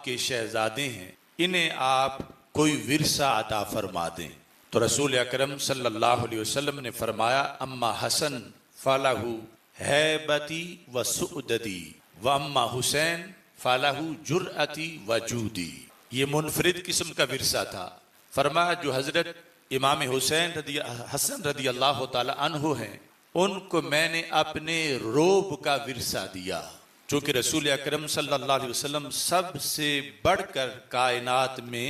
आपके शहजादे हैं, इन्हें आप कोई विरसा अता फरमा दें। तो रसूल अकरम सल्लल्लाहु अलैहि वसल्लम ने फरमाया, अम्मा हसन फलाहू हैबती व सुअददी व अम्मा हुसैन फलाहू जुरअती व जूदी। ये मुनफरिद किस्म का विरसा था। फरमाया जो हजरत इमाम हुसैन हसन रदी अल्लाह ताला अन्हु हैं, उनको मैंने अपने रोब का विरसा दिया। चूंकि रसूल अकरम सल्लल्लाहु अलैहि वसल्लम सबसे बढ़कर कायनात में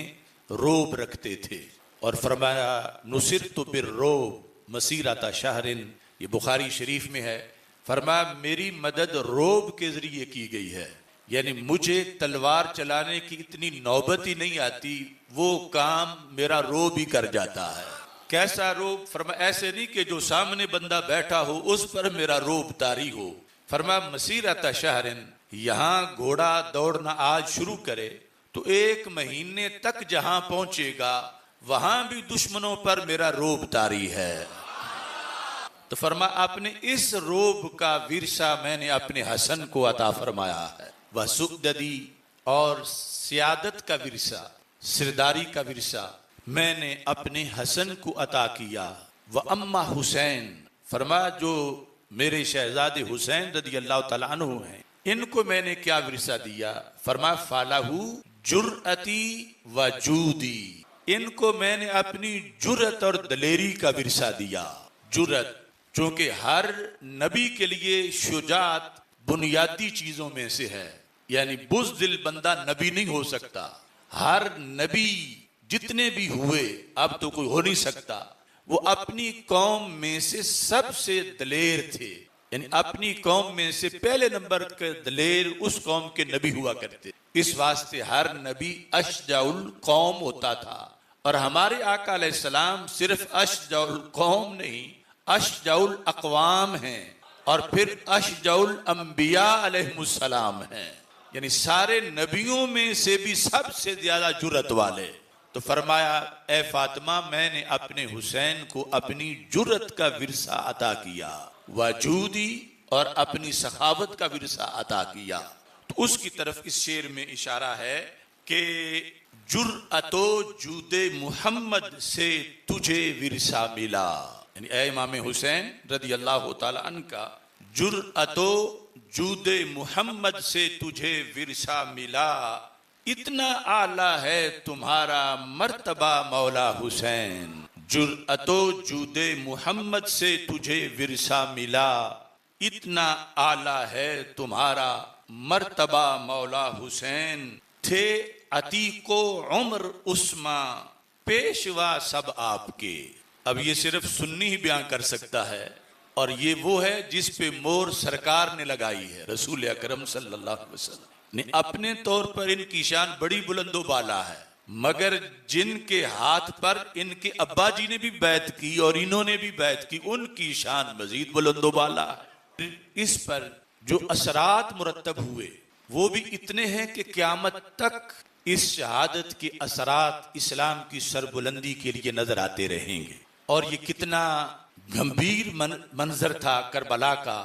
रोब रखते थे। और फरमाया नुसिरतु बिर्रोब मसीरता शहरिन, ये बुखारी शरीफ में है। फरमाया मेरी मदद रोब के जरिए की गई है, यानी मुझे तलवार चलाने की इतनी नौबत ही नहीं आती, वो काम मेरा रोब ही कर जाता है। कैसा रोब? फरमाया ऐसे नहीं कि जो सामने बंदा बैठा हो उस पर मेरा रोब तारी हो। फरमाया मसीरता शहरिन, यहाँ घोड़ा दौड़ना आज शुरू करे तो 1 महीने तक जहां पहुंचेगा वहां भी दुश्मनों पर मेरा रोब तारी है। तो फरमा आपने इस रोब का विरसा मैंने अपने हसन को अता फरमाया है। वह सुअददी और सियादत का विरसा, सिरदारी का विरसा मैंने अपने हसन को अता किया। वह अम्मा हुसैन, फरमा जो मेरे शहजादे हुसैन रदी अल्लाह तआला अन्हु हैं, इनको मैंने क्या विरसा दिया? फरमा फालाहू जुरअती व जूदी, इनको मैंने अपनी जुरत और दलेरी का विरसा दिया। जुरत, चूंकि हर नबी के लिए शुजात बुनियादी चीजों में से है, यानी बुज़दिल बंदा नबी नहीं हो सकता। हर नबी जितने भी हुए, अब तो कोई हो नहीं सकता, वो अपनी कौम में से सबसे दलेर थे, यानी अपनी कौम में से पहले नंबर के दलेर उस कौम के नबी हुआ करते। इस वास्ते हर नबी अशजाउल कौम होता था। और हमारे आका अलैहिस्सलाम सिर्फ अशजाउल कौम नहीं, अशजाउल अक़वाम हैं और फिर अशजाउल अंबिया अलैहिमुस्सलाम हैं, यानी सारे नबियों में से भी सबसे ज्यादा जुरत वाले। तो फरमाया ए फातिमा, मैंने अपने हुसैन को अपनी जुरत का विरसा अता किया, वजूदी और अपनी सखावत का विरसा अता किया। तो उसकी तरफ इस शेर में इशारा है कि जुरअतो जूदे मुहम्मद से तुझे विरसा मिला, यानी ए इमाम हुसैन रदी अल्लाह तआला अन्हु का जुरअतो जूदे मुहम्मद से तुझे विरसा मिला, इतना आला है तुम्हारा मर्तबा मौला हुसैन। जुरअतो जूदे मुहम्मद से तुझे विरसा मिला, इतना आला है तुम्हारा मर्तबा मौला हुसैन। थे अतीको उम्र उस्मा, पेशवा सब आपके। अब ये सिर्फ सुन्नी ही बयान कर सकता है, और ये वो है जिस पे मोर सरकार ने लगाई है, रसूल अकरम सल्लल्लाहु अलैहि वसल्लम ने। अपने तौर पर इनकी शान बड़ी बुलंदो बाला है, मगर जिनके हाथ पर इनके अब्बा जी ने भी बैत की और इन्होंने भी बैत की, उनकी शान मजीद बुलंदो बाला है। इस पर जो असरात मुरतब हुए वो भी इतने हैं कि क़यामत तक इस शहादत के असरात इस्लाम की सरबुलंदी के लिए नजर आते रहेंगे। और ये कितना गंभीर मंजर था करबला का,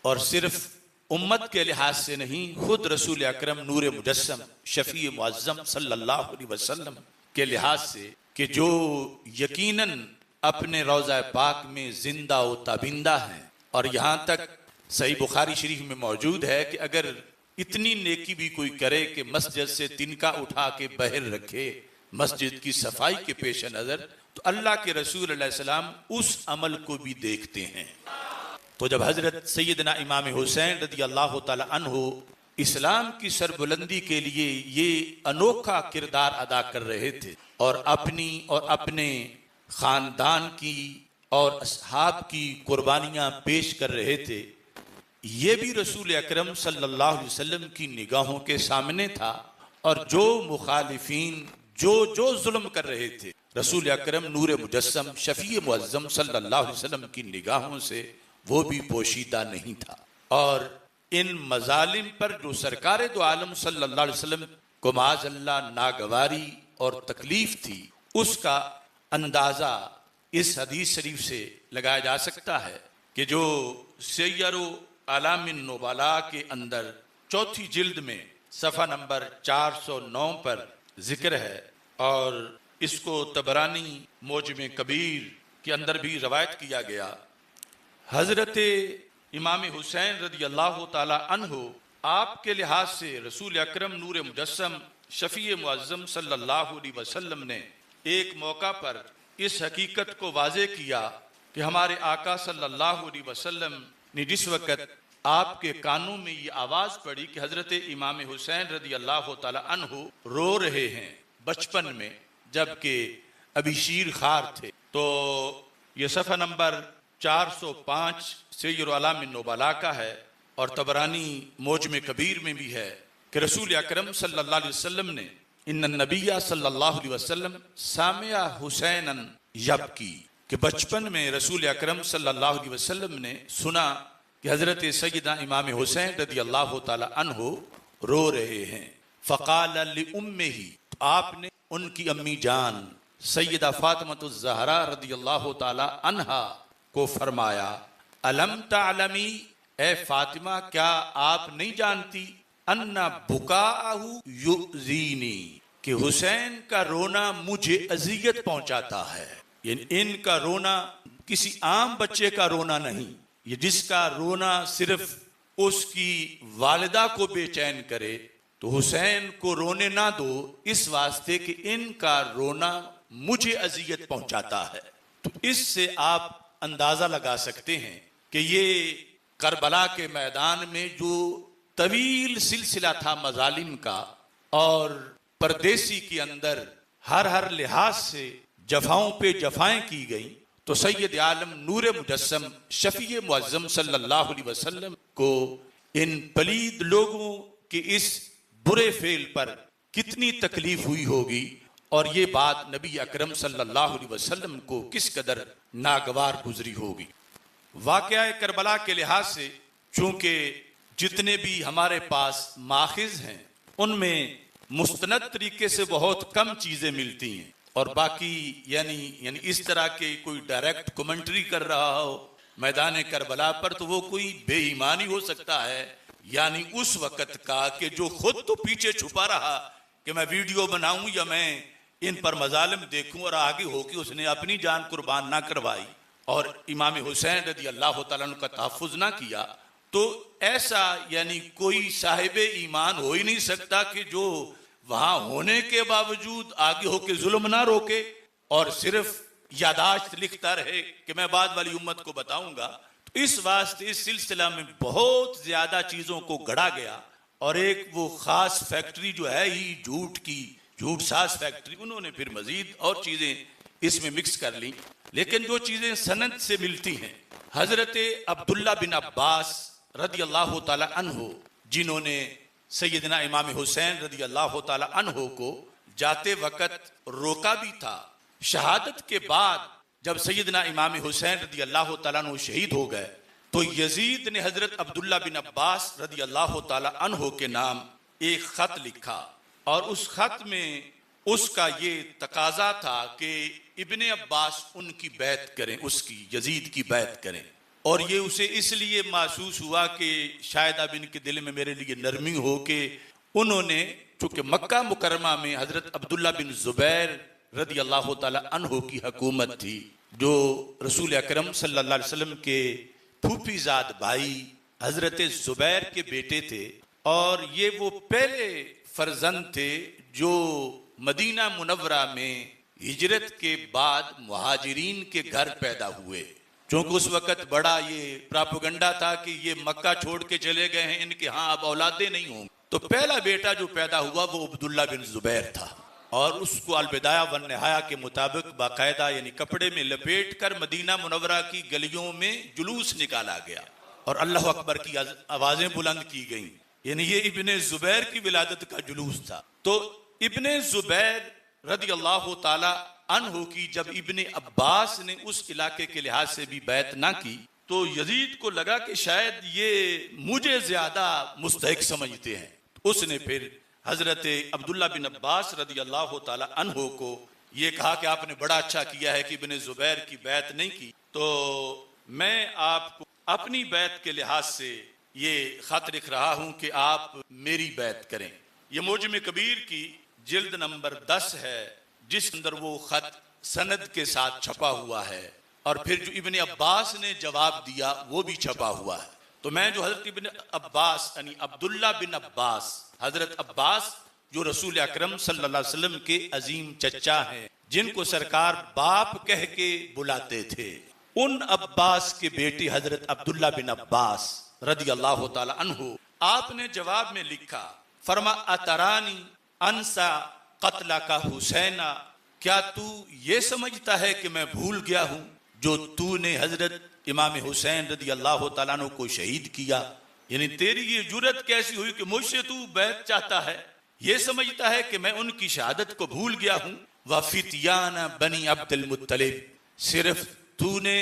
और सिर्फ उम्मत के लिहाज से नहीं, खुद रसूल अकरम नूर मुजस्सम शफी मुअज्जम सल्लल्लाहु अलैहि वसल्लम के लिहाज से, कि जो यकीनन अपने रोज़ा पाक में जिंदा व ताबिंदा हैं। और यहाँ तक सही बुखारी शरीफ में मौजूद है कि अगर इतनी नेकी भी कोई करे कि मस्जिद से तिनका उठा के बाहर रखे मस्जिद की सफाई के पेश नजर, तो अल्लाह के रसूल अलैहि सलाम उस अमल को भी देखते हैं। तो जब हजरत सैयदना इमाम हुसैन रदी अल्लाह तआला अन्हु इस्लाम की सरबुलंदी के लिए ये अनोखा किरदार अदा कर रहे थे, और अपनी और अपने खानदान की और असहाब की कुर्बानियां पेश कर रहे थे, ये भी रसूल अकरम सल्लल्लाहु अलैहि वसल्लम की निगाहों के सामने था। और जो मुखालिफीन जो जुल्म कर रहे थे, रसूल अकरम नूर मुजस्सम शफी मुअज्जम सल्लल्लाहु अलैहि वसल्लम की निगाहों से वो भी पोशीदा नहीं था। और इन मजालिम पर जो सरकार दो आलम सल्लल्लाहु अलैहि वसल्लम को माज़अल्लाह नागवारी और तकलीफ थी, उसका अंदाजा इस हदीस शरीफ से लगाया जा सकता है कि जो सैयरो आलामिन नुबला के अंदर चौथी जिल्द में सफ़ा नंबर 409 पर जिक्र है और इसको तबरानी मोजम कबीर के अंदर भी रवायत किया गया। हजरत इमाम हुसैन रदी अल्लाह ताला अन्हो आपके लिहाज से रसूल अकरम नूर मुजस्सम शफी मुअज्जम सल्लल्लाहु अलैहि वसल्लम ने एक मौका पर इस हकीकत को वाजे किया कि हमारे आका सल्लल्लाहु अलैहि वसल्लम ने जिस वक़्त आपके कानों में ये आवाज पड़ी कि हजरत इमाम हुसैन रदी अल्लाह ताला अन्हु रो रहे हैं बचपन में जबकि अभी शीर खार थे, तो ये सफ़ा नंबर 405 सय्यिदुल अलामिन नुबला का है और तबरानी मोजम कबीर में भी है कि रसूल अकरम सल्लल्लाहु अलैहि वसल्लम ने इन्नन नबिय्या सल्लल्लाहु अलैहि वसल्लम सामिया हुसैनन यबकी, कि बचपन में रसूल अकरम सल्लल्लाहु अलैहि वसल्लम ने सुना कि हजरत सय्यदना इमाम हुसैन रदी अल्लाह ताला अन्हु रो रहे हैं। फ़क़ाल लिउम्मिही, आपने उनकी अम्मी जान सय्यदा फातिमतुज़ ज़हरा रदी अल्लाह ताला अन्हा को फरमाया, अलम तालमी, ए फातिमा क्या आप नहीं जानती, अन्ना बुकाअहु युज़ीनी, कि हुसैन का रोना मुझे अजियत पहुंचाता है। यानी इनका रोना किसी आम बच्चे का रोना नहीं, ये जिसका रोना सिर्फ उसकी वालिदा को बेचैन करे तो हुसैन को रोने ना दो, इस वास्ते कि इनका रोना मुझे अजियत पहुंचाता है। तो इससे आप अंदाजा लगा सकते हैं कि ये करबला के मैदान में जो तवील सिलसिला था मजालिम का और परदेसी के अंदर हर लिहाज से जफाओं पे जफाएं की गई, तो सैयद आलम नूर मुजस्सम शफी मुअज्जम सल्लल्लाहु अलैहि वसल्लम को इन पलीद लोगों के इस बुरे फेल पर कितनी तकलीफ हुई होगी और ये बात नबी अकरम सल्लल्लाहु अलैहि वसल्लम को किस कदर नागवार गुजरी होगी। वाक़या करबला के लिहाज से चूंकि जितने भी हमारे पास माखिज हैं उनमें मुस्तनद तरीके से बहुत कम चीजें मिलती हैं और बाकी यानी इस तरह के कोई डायरेक्ट कमेंट्री कर रहा हो मैदान करबला पर तो वो कोई बेईमानी हो सकता है, यानी उस वक़्त का कि जो खुद तो पीछे छुपा रहा कि मैं वीडियो बनाऊं या मैं इन पर मजालिम देखूं और आगे हो कि उसने अपनी जान कुर्बान ना करवाई और इमाम हुसैन रदी अल्लाह तआला अन्हु का तहफ़्फ़ुज़ ना किया, तो ऐसा यानी कोई साहिब ईमान हो ही नहीं सकता कि जो वहां होने के बावजूद आगे होके जुल्म ना रोके और सिर्फ यादाश्त लिखता रहे कि मैं बाद वाली उम्मत को बताऊंगा। तो इस वास्ते इस सिलसिला में बहुत ज्यादा चीजों को गढ़ा गया और एक वो खास फैक्ट्री जो है ही झूठ की, झूठ साज फैक्ट्री, उन्होंने फिर मजीद और चीजें इसमें मिक्स कर ली। लेकिन जो चीजें सनद से मिलती हैं, हजरत अब्दुल्ला बिन अब्बास रदी अल्लाह ताला अन्हो, जिन्होंने सैयदना इमाम हुसैन रदी अल्लाह ताला अन्हो को जाते वक्त रोका भी था, शहादत के बाद जब सैयदना इमाम हुसैन रदी अल्लाह ताला अन्हो शहीद हो गए तो यजीद ने हजरत अब्दुल्ला बिन अब्बास रदी अल्लाह ताला अन्हो के नाम एक खत लिखा और उस खत में उसका ये तकाजा था कि इब्ने अब्बास उनकी बैत करें, उसकी यजीद की बैत करें। और ये उसे इसलिए महसूस हुआ कि शायद अब इनके दिल में मेरे लिए नरमी हो कि उन्होंने चूंकि मक्का मुकरमा में हजरत अब्दुल्ला बिन जुबैर रदी अल्लाह ताला अन्हो की हुकूमत थी, जो रसूल अकरम सल्लल्लाहु अलैहि वसल्लम के फूफीजाद भाई हजरत जुबैर के बेटे थे और ये वो पहले फर्जंद थे जो मदीना मुनव्वरा में हिजरत के बाद मुहाजिरीन के घर पैदा हुए। क्योंकि उस वक्त बड़ा ये प्रोपेगेंडा था कि ये मक्का छोड़ के चले गए हैं, इनके यहाँ अब औलादे नहीं होंगे। तो पहला बेटा जो पैदा हुआ वो अब्दुल्ला बिन जुबैर था और उसको अलबिदाया वन निहाया के मुताबिक बाकायदा यानी कपड़े में लपेट कर मदीना मुनव्वरा की गलियों में जुलूस निकाला गया और अल्लाह अकबर की आवाजें बुलंद की गईं। यानी ये इब्ने जुबैर की विलादत का जुलूस था। तो इब्ने जुबैर रदी अल्लाह ताला अन्हु की जब इब्ने अब्बास ने उस इलाके के लिहाज से भी बैत ना की तो यजीद को लगा कि शायद ये मुझे ज्यादा मुस्तहिक समझते हैं। उसने फिर हजरत अब्दुल्ला बिन अब्बास रदी अल्लाह ताला अन्हु को ये कहा कि आपने बड़ा अच्छा किया है कि इब्ने जुबैर की बैत नहीं की, तो मैं आपको अपनी बैत के लिहाज से ये खत लिख रहा हूं कि आप मेरी बैत करें। ये मोजम कबीर की जिल्द नंबर 10 है, जिस अंदर वो खत सनद के साथ छपा हुआ है, और फिर जो इब्ने अब्बास ने जवाब दिया वो भी छपा हुआ है। तो मैं जो हजरत इब्ने अब्बास यानी अब्दुल्ला बिन अब्बास, हजरत अब्बास जो रसूल अकरम सल्लल्लाहु अलैहि वसल्लम के अजीम चचा हैं, जिनको सरकार बाप कह के बुलाते थे, उन अब्बास के बेटे हजरत अब्दुल्ला बिन अब्बास रदी अल्लाह ताला अन्हु, आपने जवाब में लिखा, फरमा अतरानी अनसा कत्ला का हुसैना, क्या तू ये समझता है कि मैं भूल गया हूं जो तूने हजरत इमाम हुसैन रदी अल्लाह ताला अन्हु को शहीद किया? यानी तेरी ये जुर्रत कैसी हुई कि मुझसे तू बैत चाहता है? ये समझता है कि मैं उनकी शहादत को भूल गया हूं? वफितियाना बनी अब्दुल मुत्तलिब, सिर्फ तूने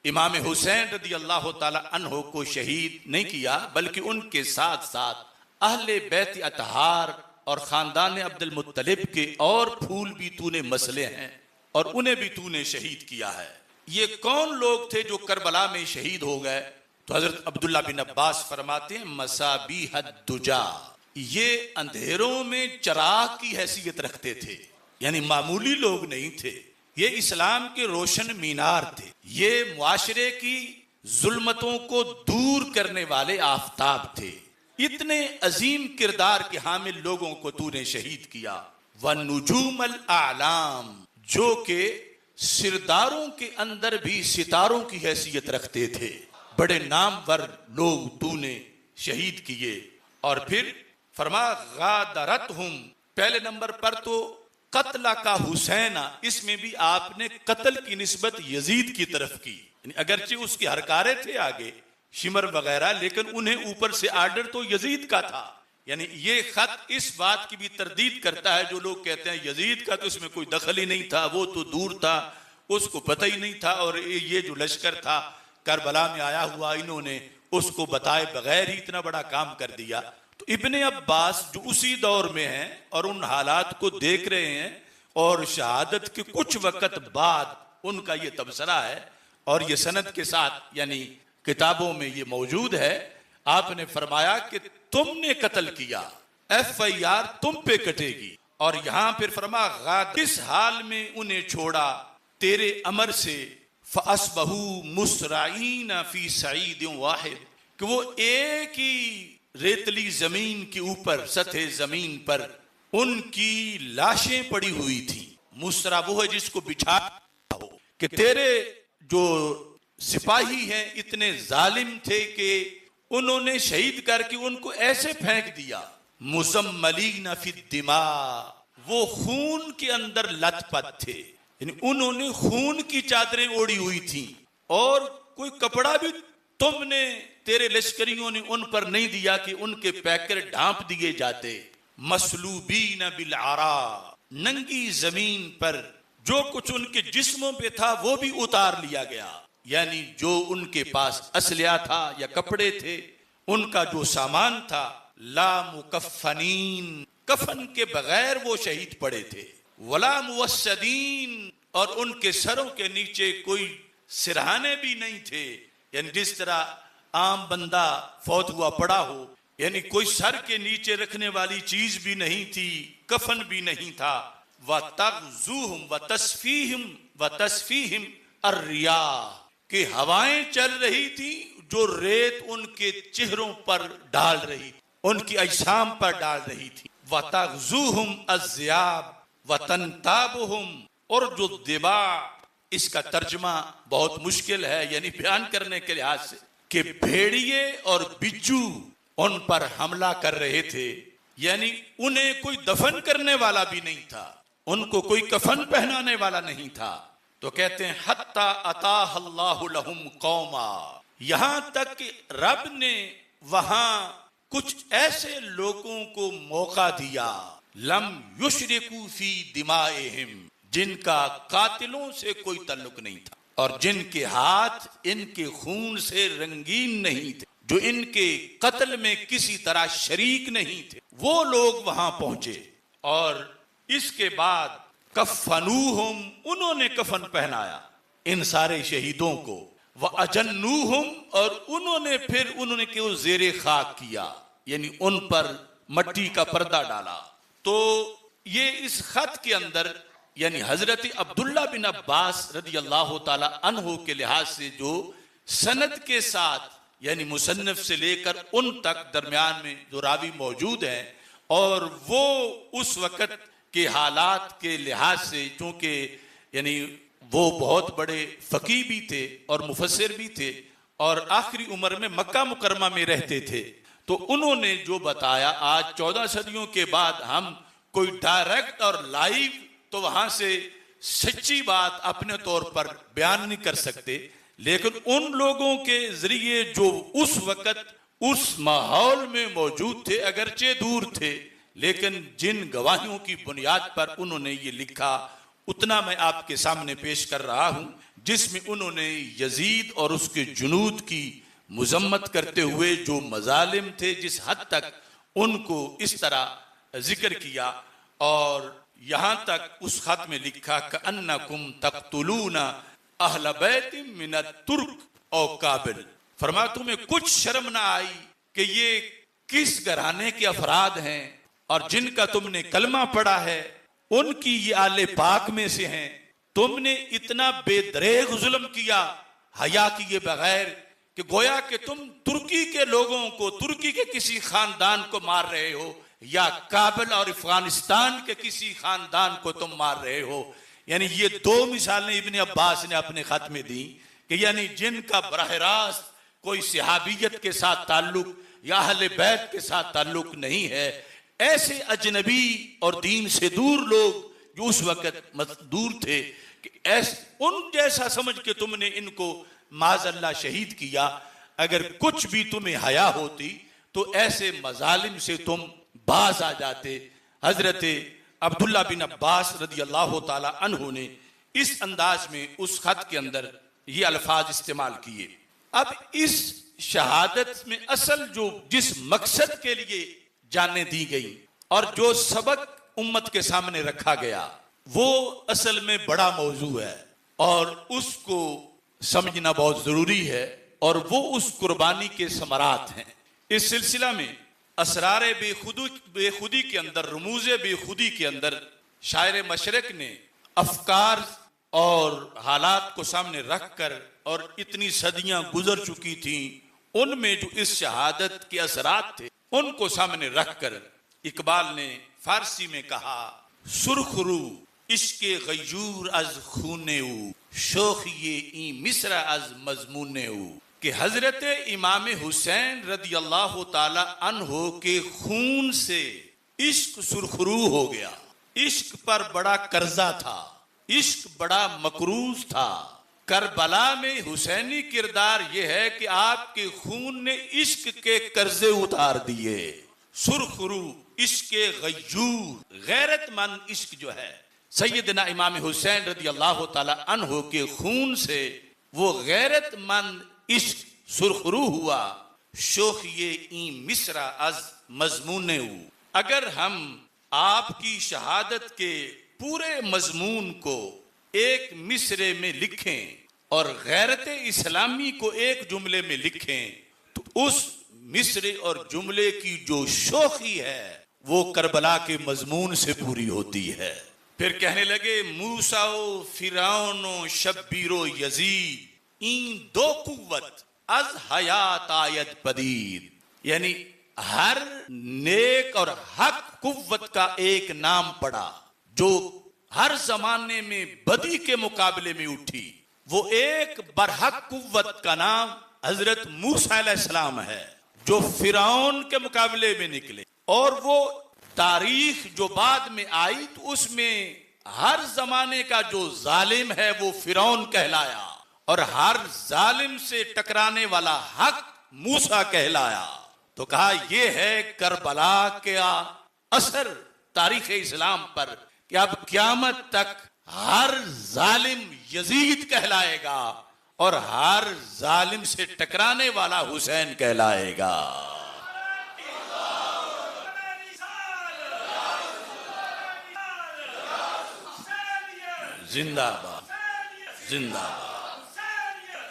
इमाम हुसैन रदी अल्लाह ताला अन्हो को शहीद नहीं किया, बल्कि उनके साथ साथ अहले बैत अतहार और खानदान अब्दुल मुत्तलिब के और फूल भी तूने मसले हैं और उन्हें भी तूने शहीद किया है। ये कौन लोग थे जो करबला में शहीद हो गए? तो हजरत अब्दुल्ला बिन अब्बास फरमाते हैं, मसाबीहद दुजा, ये अंधेरों में चराग की हैसियत रखते थे, यानी मामूली लोग नहीं थे, ये इस्लाम के रोशन मीनार थे, ये मुआशरे की जुल्मतों को दूर करने वाले आफताब थे। इतने अजीम किरदार के हामिल लोगों को तूने शहीद किया। व नुजूमल आलाम, जो के सिरदारों के अंदर भी सितारों की हैसियत रखते थे, बड़े नामवर लोग तूने शहीद किए। और फिर फरमा गादरत हुम, पहले नंबर पर तो कत्ला का हुसैना, इसमें भी आपने कत्ल की निस्बत यजीद की तरफ की, अगरचे उसके हरकारे थे आगे शिमर वगैरह, लेकिन उन्हें ऊपर से आर्डर तो यजीद का था। यानी ये खत इस बात की भी तरदीद करता है जो लोग कहते हैं यजीद का तो इसमें कोई दखल ही नहीं था, वो तो दूर था, उसको पता ही नहीं था, और ये जो लश्कर था करबला में आया हुआ, इन्होंने उसको बताए बगैर ही इतना बड़ा काम कर दिया। तो इब्ने अब्बास जो उसी दौर में हैं और उन हालात को देख रहे हैं, और शहादत के कुछ वक्त बाद उनका ये तबसरा है, और ये सनद के साथ यानी किताबों में ये मौजूद है। आपने फरमाया कि तुमने कत्ल किया, FIR तुम पे कटेगी। और यहां फिर फरमा इस हाल में उन्हें छोड़ा तेरे अमर से, फअस्बहू मुसराईन फी सईद वाहिद, कि वो एक ही रेतली जमीन के ऊपर, सतह जमीन पर उनकी लाशें पड़ी हुई थी। मुसरा वो है जिसको बिछा हो, कि तेरे जो सिपाही हैं इतने जालिम थे कि उन्होंने शहीद करके उनको ऐसे फेंक दिया, मुजम्मलीन फी दिमा, वो खून के अंदर लथपथ थे, यानी उन्होंने खून की चादरें ओढ़ी हुई थी, और कोई कपड़ा भी तुमने, तेरे लश्करियों ने उन पर नहीं दिया कि उनके पैकर ढांप दिए जाते। मसलूबीन बिल आरा, नंगी जमीन पर जो कुछ उनके जिस्मों पे था वो भी उतार लिया गया, यानी जो उनके पास असलिया था या कपड़े थे, उनका जो सामान था, ला मुकफ़नीन, कफन के बगैर वो शहीद पड़े थे, वला मुवस्सदीन, और उनके सरों के नीचे कोई सिरहाने भी नहीं थे, यानी जिस तरह आम बंदा फौत हुआ पड़ा हो, यानी कोई सर के नीचे रखने वाली चीज भी नहीं थी, कफन भी नहीं था। व तग़ज़ूहुम व तस्फीहिम अर्रियाह, कि हवाएं चल रही थी जो रेत उनके चेहरों पर डाल रही, उनकी अजसाम पर डाल रही थी। व तग़ज़ूहुम अज़्याब व तनताबुहुम, और जो दिबा, इसका तर्जमा बहुत मुश्किल है यानी बयान करने के लिहाज से, कि भेड़िए और बिज्जू उन पर हमला कर रहे थे, यानी उन्हें कोई दफन करने वाला भी नहीं था, उनको कोई कफन पहनाने वाला नहीं था। तो कहते हैं हत्ता अताह अल्लाहु लहुम कौमा, यहां तक कि रब ने वहां कुछ ऐसे लोगों को मौका दिया, लम युशरिकू फी दिमाइहिम, जिनका कातिलों से कोई ताल्लुक नहीं था और जिनके हाथ इनके खून से रंगीन नहीं थे, जो इनके कत्ल में किसी तरह शरीक नहीं थे, वो लोग वहां पहुंचे। और इसके बाद कफनूहुम, उन्होंने कफन पहनाया इन सारे शहीदों को, व अजन्नूहुम, और उन्होंने क्यों जेरे खाक किया, यानी उन पर मट्टी का पर्दा डाला। तो ये इस खत के अंदर यानी हजरत अब्दुल्ला बिन अब्बास रदी अल्लाह ताला अन्हो के लिहाज से जो सनद के साथ यानी मुसन्निफ से लेकर उन तक दरमियान में जो रावी मौजूद हैं, और वो उस वक़्त के हालात के लिहाज से, चूंकि यानी वो बहुत बड़े फ़कीह भी थे और मुफस्सिर भी थे और आखिरी उम्र में मक्का मुकरमा में रहते थे, तो उन्होंने जो बताया, आज 14 सदियों के बाद हम कोई डायरेक्ट और लाइव तो वहां से सच्ची बात अपने तौर पर बयान नहीं कर सकते, लेकिन उन लोगों के जरिए जो उस वक़्त उस माहौल में मौजूद थे, अगरचे दूर थे, लेकिन जिन गवाहियों की बुनियाद पर उन्होंने ये लिखा, उतना मैं आपके सामने पेश कर रहा हूं, जिसमें उन्होंने यजीद और उसके जुनूद की मुजम्मत करते हुए जो मजालिम थे, जिस हद तक उनको इस तरह जिक्र किया, और यहां तक उस खत में लिखा कअन्नकुम तक़तुलूना अहल बैत मिन तुर्क औ काबिल। फरमा तुम्हें कुछ शर्म ना आई कि ये किस घराने के अफराद हैं और जिनका तुमने कलमा पढ़ा है, उनकी ये आले पाक में से हैं। तुमने इतना बेदरेग जुल्म किया हया किए बगैर कि गोया कि तुम तुर्की के लोगों को, तुर्की के किसी खानदान को मार रहे हो, या काबिल और अफगानिस्तान के किसी खानदान को तुम मार रहे हो। यानी ये दो मिसालें इब्ने अब्बास ने अपने खत में दी कि यानी जिनका बराह रास्त कोई सहाबियत के साथ ताल्लुक या अहले बैत के साथ ताल्लुक नहीं है, ऐसे अजनबी और दीन से दूर लोग जो उस वक़्त दूर थे, कि ऐसे उन जैसा समझ के तुमने इनको माज़अल्लाह शहीद किया। अगर कुछ भी तुम्हें हया होती तो ऐसे मजालिम से तुम बाज आ जाते। हजरत अब्दुल्ला बिन अब्बास रदी अल्लाह ताला अन्हु ने इस अंदाज में उस खत के अंदर ये अल्फाज इस्तेमाल किए। अब इस शहादत में असल जो जिस मकसद के लिए जाने दी गई और जो सबक उम्मत के सामने रखा गया, वो असल में बड़ा मौजू है और उसको समझना बहुत जरूरी है, और वो उस कुर्बानी के समरात हैं। इस सिलसिला में असरारे बेखुदी के अंदर, रमूज़े बेखुदी के अंदर शायर मशरक ने अफकार और हालात को सामने रख कर, और इतनी सदियां गुजर चुकी थीं, उनमें जो इस शहादत के असरात थे उनको सामने रख कर इकबाल ने फारसी में कहा, सुरखरू इश्के गयूर अज खूनेऊ शोखिए ई मिस्र अज मजमूनेऊ, कि हजरत इमाम हुसैन रदी अल्लाह ताला अन्हो के खून से इश्क सुरखरू हो गया। इश्क पर बड़ा कर्जा था, इश्क बड़ा मकरूज था। करबला में हुसैनी किरदार यह है कि आपके खून ने इश्क के कर्जे उतार दिए। सुरखरू इश्के गयूर, गैरतमंद इश्क जो है, सैयदना इमाम हुसैन रदी अल्लाह ताला अन्हो के खून से वो गैरतमंद इश्क सुरखरू हुआ। शोखिए ई मिस्रा अज मजमूनेऊ, अगर हम आपकी शहादत के पूरे मजमून को एक मिसरे में लिखें और गैरत इस्लामी को एक जुमले में लिखें, तो उस मिसरे और जुमले की जो शोखी है वो करबला के मजमून से पूरी होती है। फिर कहने लगे, मूसाओ फिरौनो शब्बीरो यजीद इन दो कुव्वत अज हयात आयत पदीद, यानी हर नेक और हक कुव्वत का एक नाम पड़ा जो हर जमाने में बदी के मुकाबले में उठी। वो एक बरहक कुव्वत का नाम हजरत मूसा अलैहिस्सलाम है, जो फिरौन के मुकाबले में निकले, और वो तारीख जो बाद में आई तो उसमें हर जमाने का जो जालिम है वो फिरौन कहलाया, और हर जालिम से टकराने वाला हक मूसा कहलाया। तो कहा यह है करबला का असर तारीख इस्लाम पर, कि अब क़यामत तक हर जालिम यजीद कहलाएगा और हर जालिम से टकराने वाला हुसैन कहलाएगा। जिंदाबाद जिंदाबाद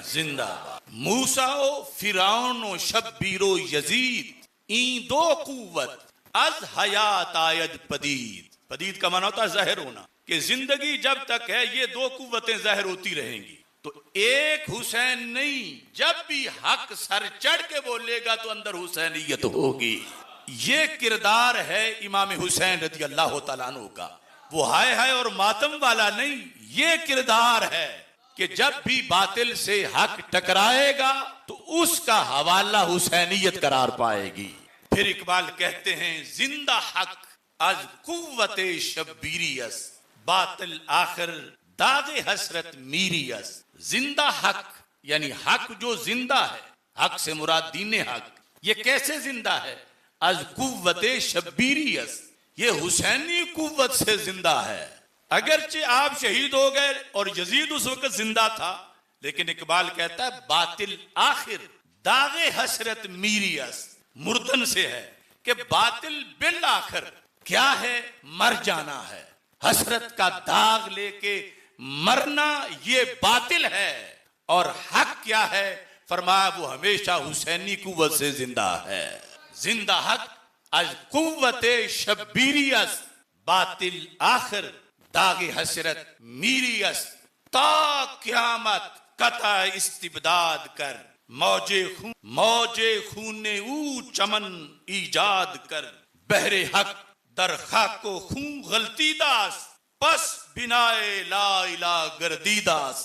जिंदाबाद। मूसा फिरौन शब्बीरो यजीद ई दो कुव्वत अज हयात आयद पदीद, पदीद का माना होता है ज़ाहिर होना, कि जिंदगी जब तक है ये दो कुव्वतें ज़ाहिर होती रहेंगी। तो एक हुसैन नहीं, जब भी हक सर चढ़ के बोलेगा तो अंदर हुसैनियत होगी। ये किरदार है इमाम हुसैन रज़ी अल्लाह तआला अन्हु का। वो हाय हाय और मातम वाला नहीं, ये किरदार है कि जब भी बातिल से हक टकराएगा तो उसका हवाला हुसैनियत करार पाएगी। फिर इकबाल कहते हैं जिंदा हक अज कुव्वते शब्बीरियस, बातिल आखिर दागे हसरत मीरियस। जिंदा हक यानी हक जो जिंदा है, हक से मुराद दीन हक, ये कैसे जिंदा है? अज कुव्वते शब्बीरियस, ये हुसैनी कुव्वत से जिंदा है। अगरचे आप शहीद हो गए और यजीद उस वक्त जिंदा था, लेकिन इकबाल कहता है बातिल आखिर दागे हसरत मीरियस, मुर्दन से है कि बातिल बिल आखिर क्या है? मर जाना है। हसरत का दाग लेके मरना ये बातिल है। और हक क्या है? फरमाया वो हमेशा हुसैनी कुव्वत से जिंदा है। जिंदा हक अज कुव्वते शब्बीरियस, बातिल आखिर दागे हसरत मीरियस। ता क़यामत कता इस्तिबदाद कर, मौजे खूने ऊ चमन ईजाद कर। बहरे हक दर खाको खूं गलतीदास, पस बिनाए ला इला गर्दीदास।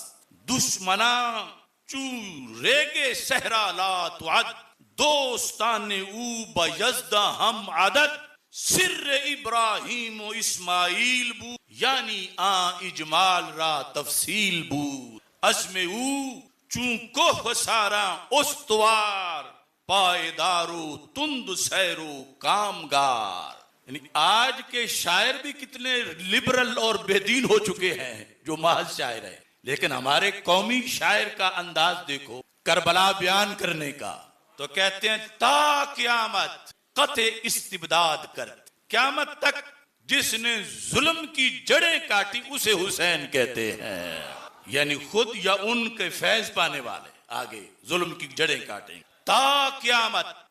दुश्मना चू रेगे सहरा ला तुअद, दोस्ताने ऊ बयज़दा हम आदत। सिर्र इब्राहिम व इस्माइल बू, यानी आ इजमाल रा तफसील बू। अज़्मे ऊ चूंको हसारा उस्तवार, पायदारो तुंद सैरो कामगार। यानी आज के शायर भी कितने लिबरल और बेदीन हो चुके हैं जो महज शायर है, लेकिन हमारे कौमी शायर का अंदाज देखो करबला बयान करने का। तो कहते हैं ता क़यामत कते इस्तिबदाद कर, क़यामत तक जिसने जुल्म की जड़ें काटी उसे हुसैन कहते हैं। यानी खुद या उनके फैज पाने वाले आगे जुल्म की जड़ें काटेंगे। ता क़यामत